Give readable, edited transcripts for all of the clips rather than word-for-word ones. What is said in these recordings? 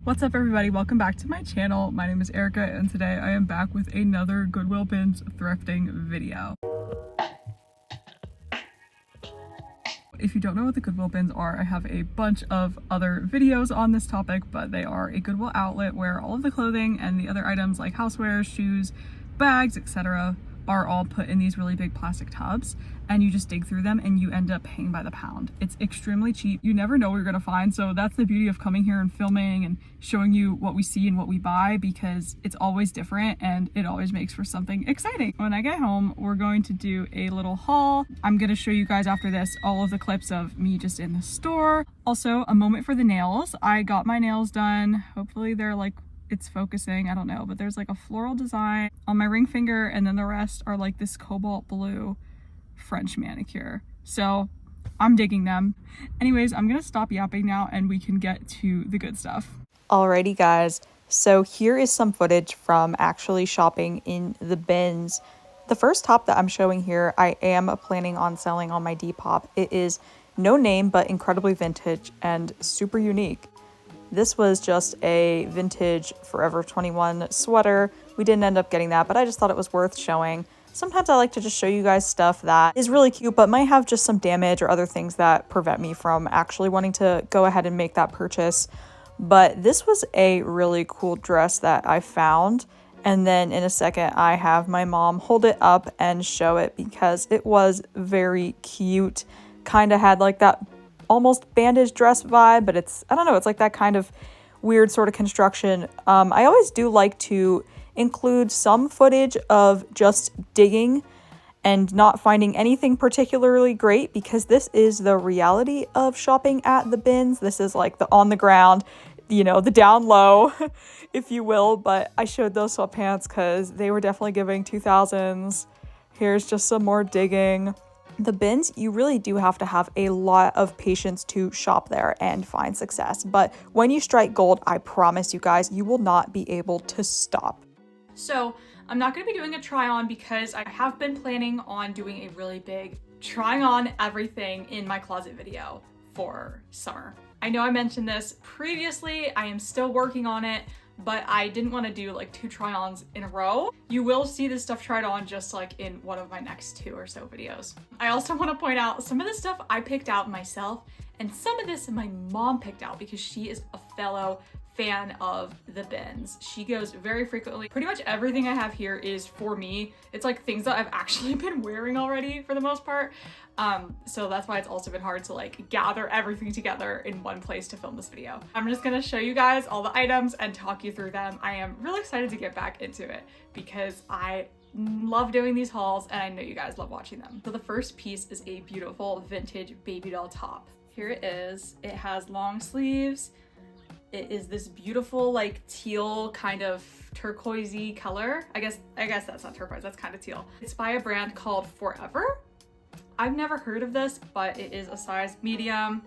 What's up everybody, welcome back to my channel. My name is Erica and today I am back with another Goodwill bins thrifting video. If you don't know what the Goodwill bins are, I have a bunch of other videos on this topic, but they are a Goodwill outlet where all of the clothing and the other items like housewares, shoes, bags, etc. are all put in these really big plastic tubs, and you just dig through them and you end up paying by the pound. It's extremely cheap. You never know what you're gonna find, so that's the beauty of coming here and filming and showing you what we see and what we buy, because it's always different and it always makes for something exciting. When I get home, we're going to do a little haul. I'm gonna show you guys after this all of the clips of me just in the store. Also, a moment for the nails. I got my nails done. Hopefully they're like, it's focusing, I don't know, but there's like a floral design on my ring finger, and then the rest are like this cobalt blue French manicure. So I'm digging them. Anyways, I'm gonna stop yapping now and we can get to the good stuff. Alrighty guys, so here is some footage from actually shopping in the bins. The first top that I'm showing here, I am planning on selling on my Depop. It is no name, but incredibly vintage and super unique. This was just a vintage Forever 21 sweater. We didn't end up getting that, but I just thought it was worth showing. Sometimes I like to just show you guys stuff that is really cute, but might have just some damage or other things that prevent me from actually wanting to go ahead and make that purchase. But this was a really cool dress that I found. And then in a second, I have my mom hold it up and show it because it was very cute. Kind of had like that almost bandage dress vibe, but it's, I don't know, it's like that kind of weird sort of construction. I always do like to include some footage of just digging and not finding anything particularly great, because this is the reality of shopping at the bins. This is like the on the ground, you know, the down low, if you will. But I showed those sweatpants because they were definitely giving 2000s. Here's just some more digging. The bins, you really do have to have a lot of patience to shop there and find success. But when you strike gold, I promise you guys, you will not be able to stop. So I'm not going to be doing a try on because I have been planning on doing a really big trying on everything in my closet video for summer. I know I mentioned this previously, I am still working on it, but I didn't want to do like 2 try-ons in a row. You will see this stuff tried on just like in one of my next 2 or so videos. I also want to point out some of the stuff I picked out myself, and some of this my mom picked out because she is a fellow fan of the bins. She goes very frequently. Pretty much everything I have here is for me. It's like things that I've actually been wearing already for the most part. So that's why it's also been hard to like gather everything together in one place to film this video. I'm just gonna show you guys all the items and talk you through them. I am really excited to get back into it because I love doing these hauls and I know you guys love watching them. So the first piece is a beautiful vintage baby doll top. Here it is. It has long sleeves. It is this beautiful like teal kind of turquoisey color. I guess that's not turquoise, that's kind of teal. It's by a brand called Forever. I've never heard of this, but it is a size medium.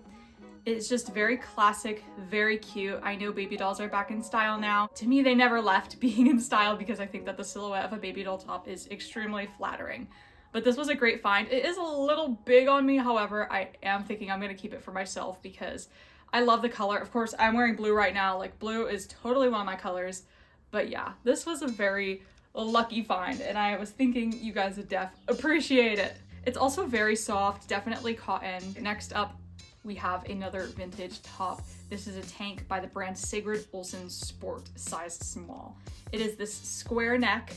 It's just very classic, very cute. I know baby dolls are back in style now. To me, they never left being in style because I think that the silhouette of a baby doll top is extremely flattering. But this was a great find. It is a little big on me, however, I am thinking I'm gonna keep it for myself because I love the color. Of course, I'm wearing blue right now. Like, blue is totally one of my colors. But yeah, this was a very lucky find, and I was thinking you guys would appreciate it. It's also very soft, definitely cotton. Next up, we have another vintage top. This is a tank by the brand Sigrid Olsen Sport, size small. It is this square neck,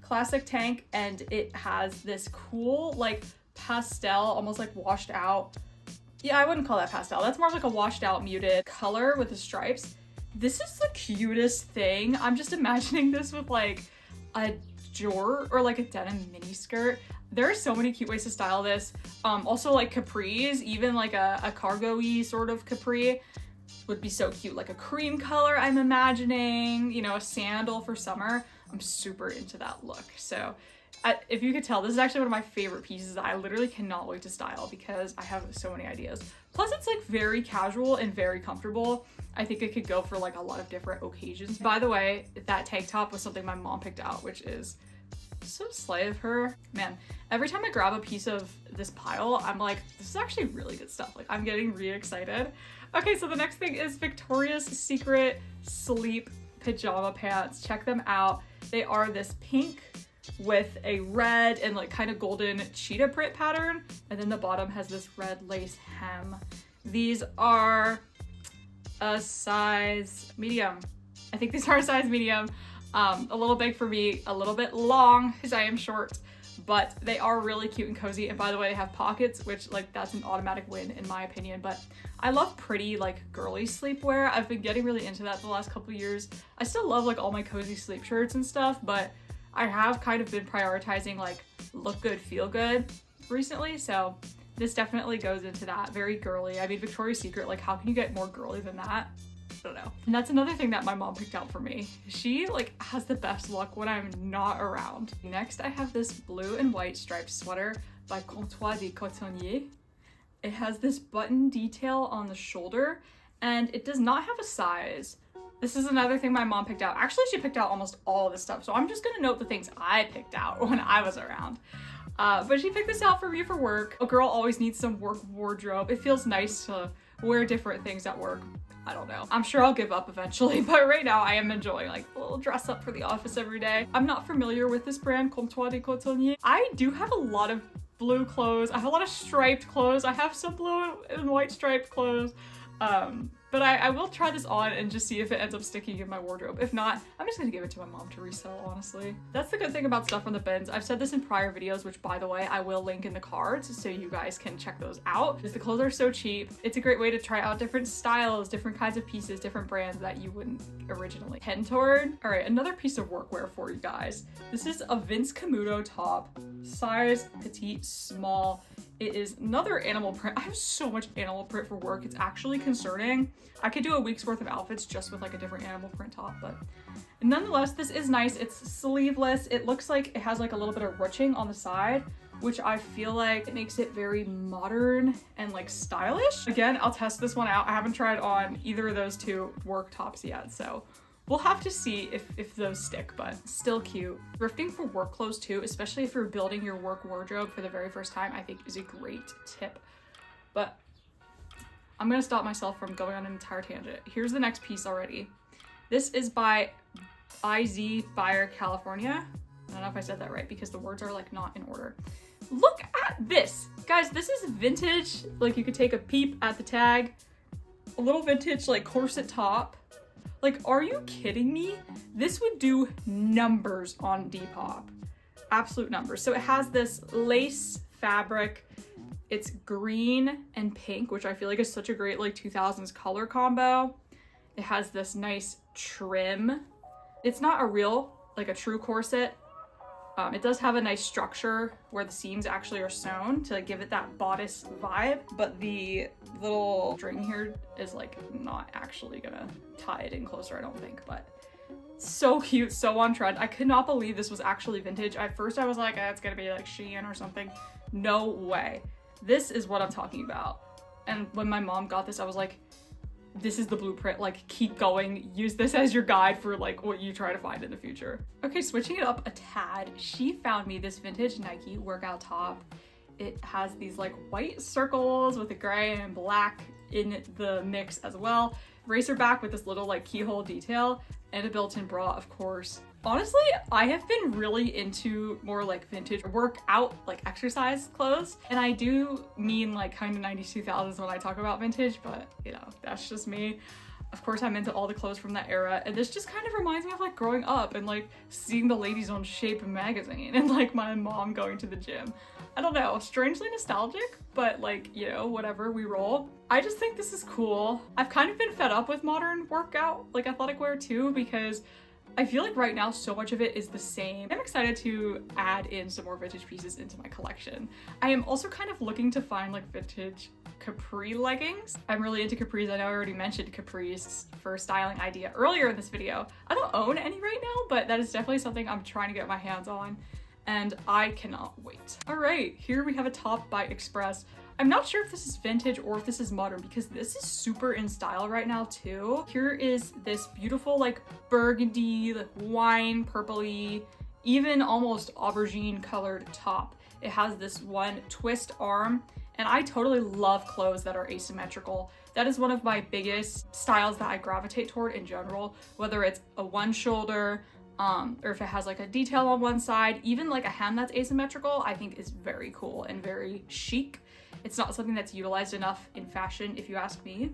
classic tank, and it has this cool, like, pastel, almost like washed out. Yeah, I wouldn't call that pastel. That's more like a washed out muted color with the stripes. This is the cutest thing. I'm just imagining this with like a jort or like a denim mini skirt. There are so many cute ways to style this. Also like capris, even like a cargo-y sort of capri would be so cute. Like a cream color, I'm imagining, you know, a sandal for summer. I'm super into that look. So if you could tell, this is actually one of my favorite pieces that I literally cannot wait to style because I have so many ideas. Plus it's like very casual and very comfortable. I think it could go for like a lot of different occasions. By the way, that tank top was something my mom picked out, which is so slay of her. Man, every time I grab a piece of this pile, I'm like, this is actually really good stuff. Like, I'm getting really excited. Okay, so the next thing is Victoria's Secret sleep pajama pants. Check them out. They are this pink with a red and like kind of golden cheetah print pattern, and then the bottom has this red lace hem. These are a size medium. I think these are a size medium. A little big for me, a little bit long because I am short, but they are really cute and cozy. And by the way, they have pockets, which like that's an automatic win in my opinion. But I love pretty like girly sleepwear. I've been getting really into that the last couple of years. I still love like all my cozy sleep shirts and stuff, but I have kind of been prioritizing like look good, feel good recently. So this definitely goes into that. Very girly. I mean, Victoria's Secret, like how can you get more girly than that? I don't know. And that's another thing that my mom picked out for me. She like has the best luck when I'm not around. Next, I have this blue and white striped sweater by Comptoir des Cotonniers. It has this button detail on the shoulder and it does not have a size. This is another thing my mom picked out. Actually, she picked out almost all of this stuff. So I'm just gonna note the things I picked out when I was around. But she picked this out for me for work. A girl always needs some work wardrobe. It feels nice to wear different things at work. I don't know. I'm sure I'll give up eventually, but right now I am enjoying like a little dress up for the office every day. I'm not familiar with this brand, Comptoir des Cotonniers. I do have a lot of blue clothes. I have a lot of striped clothes. I have some blue and white striped clothes. But I will try this on and just see if it ends up sticking in my wardrobe. If not, I'm just gonna give it to my mom to resell, honestly. That's the good thing about stuff from the bins. I've said this in prior videos, which by the way, I will link in the cards so you guys can check those out. Because the clothes are so cheap. It's a great way to try out different styles, different kinds of pieces, different brands that you wouldn't originally tend toward. All right, another piece of workwear for you guys. This is a Vince Camuto top, size petite small. It is another animal print. I have so much animal print for work. It's actually concerning. I could do a week's worth of outfits just with like a different animal print top, but nonetheless, this is nice. It's sleeveless. It looks like it has like a little bit of ruching on the side, which I feel like it makes it very modern and like stylish. Again, I'll test this one out. I haven't tried on either of those two work tops yet, so we'll have to see if those stick, but still cute. Thrifting for work clothes too, especially if you're building your work wardrobe for the very first time, I think is a great tip. But I'm gonna stop myself from going on an entire tangent. Here's the next piece already. This is by y2k Buyer California. I don't know if I said that right because the words are like not in order. Look at this. Guys, this is vintage. Like you could take a peep at the tag. A little vintage like corset top. Like, are you kidding me? This would do numbers on Depop. Absolute numbers. So it has this lace fabric. It's green and pink, which I feel like is such a great like 2000s color combo. It has this nice trim. It's not a real, like a true corset. It does have a nice structure where the seams actually are sewn to like, give it that bodice vibe, but the little string here is like not actually gonna tie it in closer, I don't think, but so cute, so on trend. I could not believe this was actually vintage. At first I was like, it's gonna be like Shein or something. No way. This is what I'm talking about. And when my mom got this, I was like, this is the blueprint, like keep going, use this as your guide for like what you try to find in the future. Okay, switching it up a tad, she found me this vintage Nike workout top. It has these like white circles with a gray and black in the mix as well. Racer back with this little like keyhole detail and a built-in bra, of course. Honestly, I have been really into more like vintage workout, like exercise clothes. And I do mean like kind of 90s, 2000s when I talk about vintage, but you know, that's just me. Of course, I'm into all the clothes from that era. And this just kind of reminds me of like growing up and like seeing the ladies on Shape magazine and like my mom going to the gym. I don't know, strangely nostalgic, but like, you know, whatever, we roll. I just think this is cool. I've kind of been fed up with modern workout, like athletic wear too, because I feel like right now so much of it is the same. I'm excited to add in some more vintage pieces into my collection. I am also kind of looking to find like vintage capri leggings. I'm really into capris. I know I already mentioned capris for a styling idea earlier in this video. I don't own any right now, but that is definitely something I'm trying to get my hands on and I cannot wait. All right, here we have a top by Express. I'm not sure if this is vintage or if this is modern because this is super in style right now too. Here is this beautiful like burgundy, like wine purpley, even almost aubergine colored top. It has this one twist arm and I totally love clothes that are asymmetrical. That is one of my biggest styles that I gravitate toward in general, whether it's a one shoulder, or if it has like a detail on one side, even like a hem that's asymmetrical, I think is very cool and very chic. It's not something that's utilized enough in fashion, if you ask me.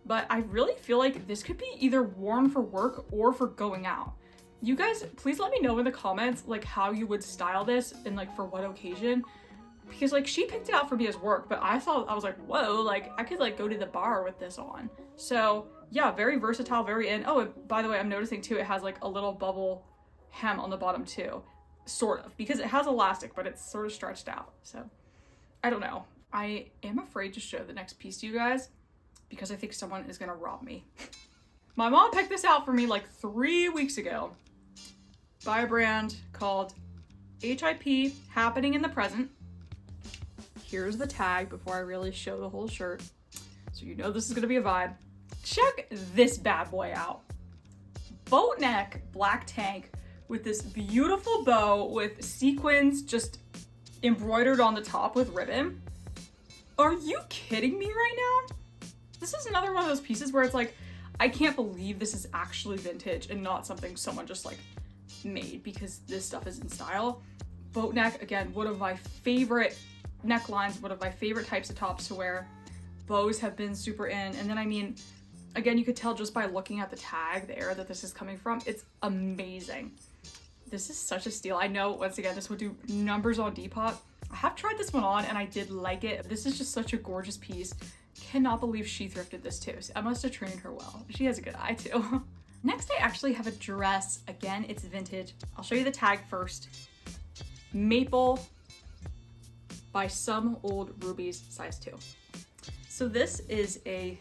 But I really feel like this could be either worn for work or for going out. You guys, please let me know in the comments like how you would style this and like for what occasion. Because like she picked it out for me as work, but I was like, whoa, like I could like go to the bar with this on. So yeah, very versatile, very in. Oh, and by the way, I'm noticing too, it has like a little bubble hem on the bottom too, sort of, because it has elastic, but it's sort of stretched out. So I don't know. I am afraid to show the next piece to you guys because I think someone is gonna rob me. My mom picked this out for me like 3 weeks ago by a brand called HIP, Happening in the Present. Here's the tag before I really show the whole shirt, so you know this is gonna be a vibe. Check this bad boy out. Boat neck black tank with this beautiful bow with sequins just embroidered on the top with ribbon. Are you kidding me right now? This is another one of those pieces where it's like, I can't believe this is actually vintage and not something someone just like made, because this stuff is in style. Boat neck, again, one of my favorite necklines, one of my favorite types of tops to wear. Bows have been super in. And then, I mean, again, you could tell just by looking at the tag, the era that this is coming from, it's amazing. This is such a steal. I know, once again, this would do numbers on Depop. I have tried this one on and I did like it. This is just such a gorgeous piece. Cannot believe she thrifted this too. So I must have trained her well. She has a good eye too. Next, I actually have a dress. Again, it's vintage. I'll show you the tag first. Maple by Some Old Rubies, size 2. So this is a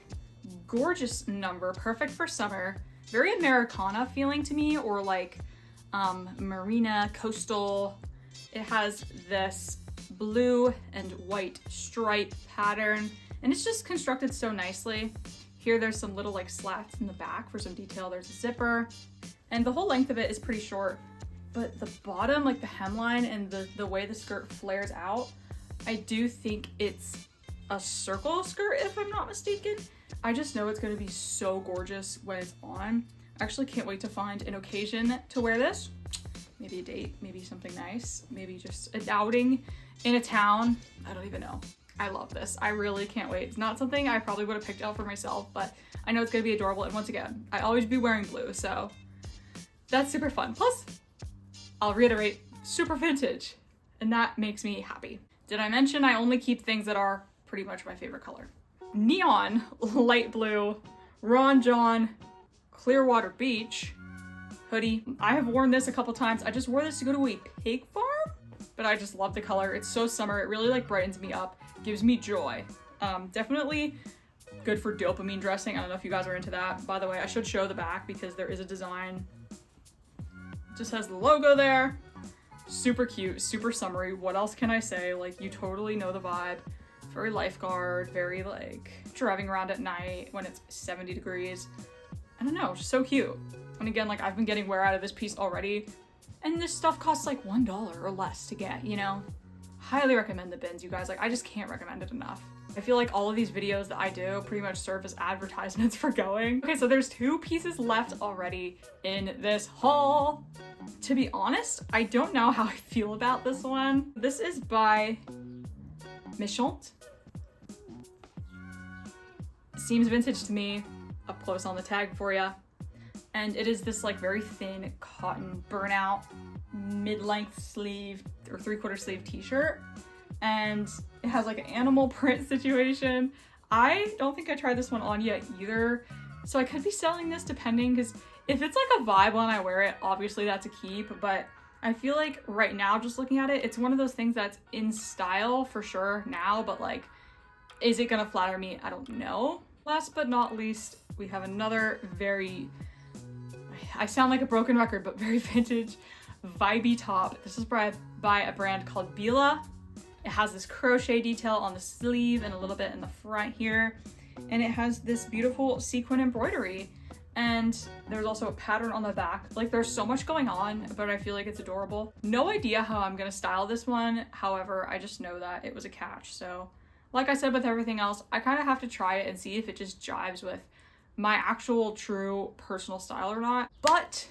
gorgeous number, perfect for summer. Very Americana feeling to me, or like marina, coastal. It has this blue and white stripe pattern, and it's just constructed so nicely. Here there's some little like slats in the back for some detail. There's a zipper, and the whole length of it is pretty short, but the bottom, like the hemline and the way the skirt flares out, I do think it's a circle skirt if I'm not mistaken. I just know it's gonna be so gorgeous when it's on. I actually can't wait to find an occasion to wear this. Maybe a date, maybe something nice, maybe just an outing in a town. I don't even know. I love this. I really can't wait. It's not something I probably would have picked out for myself, but I know it's gonna be adorable. And once again, I always be wearing blue, so that's super fun. Plus, I'll reiterate, super vintage, and that makes me happy. Did I mention I only keep things that are pretty much my favorite color? Neon light blue Ron John Clearwater Beach hoodie. I have worn this a couple times. I just wore this to go to a pig farm, but I just love the color. It's so summer. It really like brightens me up, gives me joy. Definitely good for dopamine dressing. I don't know if you guys are into that. By the way, I should show the back because there is a design. It just has the logo there. Super cute, super summery. What else can I say? Like, you totally know the vibe. Very lifeguard, very like driving around at night when it's 70 degrees. I don't know, just so cute. And again, like I've been getting wear out of this piece already, and this stuff costs like $1 or less to get, you know? Highly recommend the bins, you guys. Like, I just can't recommend it enough. I feel like all of these videos that I do pretty much serve as advertisements for going. Okay, so there's 2 pieces left already in this haul. To be honest, I don't know how I feel about this one. This is by Michont. Seems vintage to me. Up close on the tag for you. And it is this like very thin cotton burnout mid-length sleeve or 3/4 sleeve t-shirt, and it has like an animal print situation. I don't think I tried this one on yet either, so I could be selling this depending, because if it's like a vibe when I wear it, obviously that's a keep, but I feel like right now, just looking at it, it's one of those things that's in style for sure now, but like, is it gonna flatter me? I don't know. Last but not least, we have another very, I sound like a broken record, but very vintage, vibey top. This is by a brand called Bila. It has this crochet detail on the sleeve and a little bit in the front here. And it has this beautiful sequin embroidery. And there's also a pattern on the back. Like, there's so much going on, but I feel like it's adorable. No idea how I'm gonna style this one. However, I just know that it was a catch, so Like I said with everything else, I kind of have to try it and see if it just jives with my actual true personal style or not. But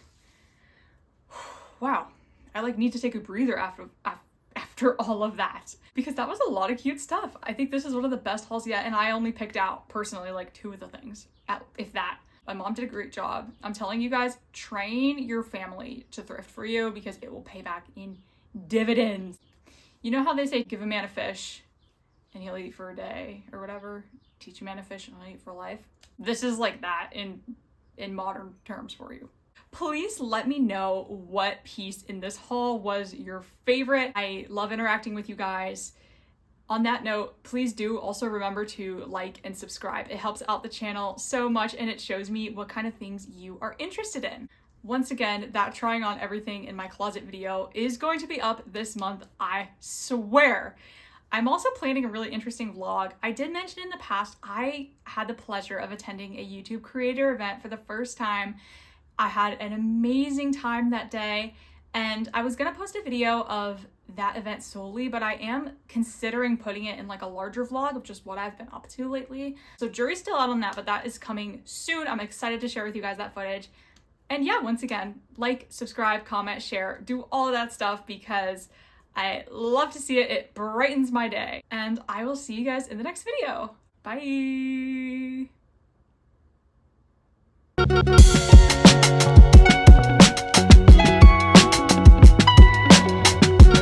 wow, I like need to take a breather after all of that, because that was a lot of cute stuff. I think this is one of the best hauls yet, and I only picked out personally like 2 of the things, if that. My mom did a great job. I'm telling you guys, train your family to thrift for you because it will pay back in dividends. You know how they say give a man a fish and he'll eat for a day or whatever? Teach a man a fish and he'll eat for life. This is like that in modern terms for you. Please let me know what piece in this haul was your favorite. I love interacting with you guys. On that note, please do also remember to like and subscribe. It helps out the channel so much and it shows me what kind of things you are interested in. Once again, that trying on everything in my closet video is going to be up this month, I swear. I'm also planning a really interesting vlog. I did mention in the past, I had the pleasure of attending a YouTube creator event for the first time. I had an amazing time that day, and I was gonna post a video of that event solely, but I am considering putting it in like a larger vlog of just what I've been up to lately. So jury's still out on that, but that is coming soon. I'm excited to share with you guys that footage. And yeah, once again, like, subscribe, comment, share, do all of that stuff because I love to see it. It brightens my day. And I will see you guys in the next video. Bye.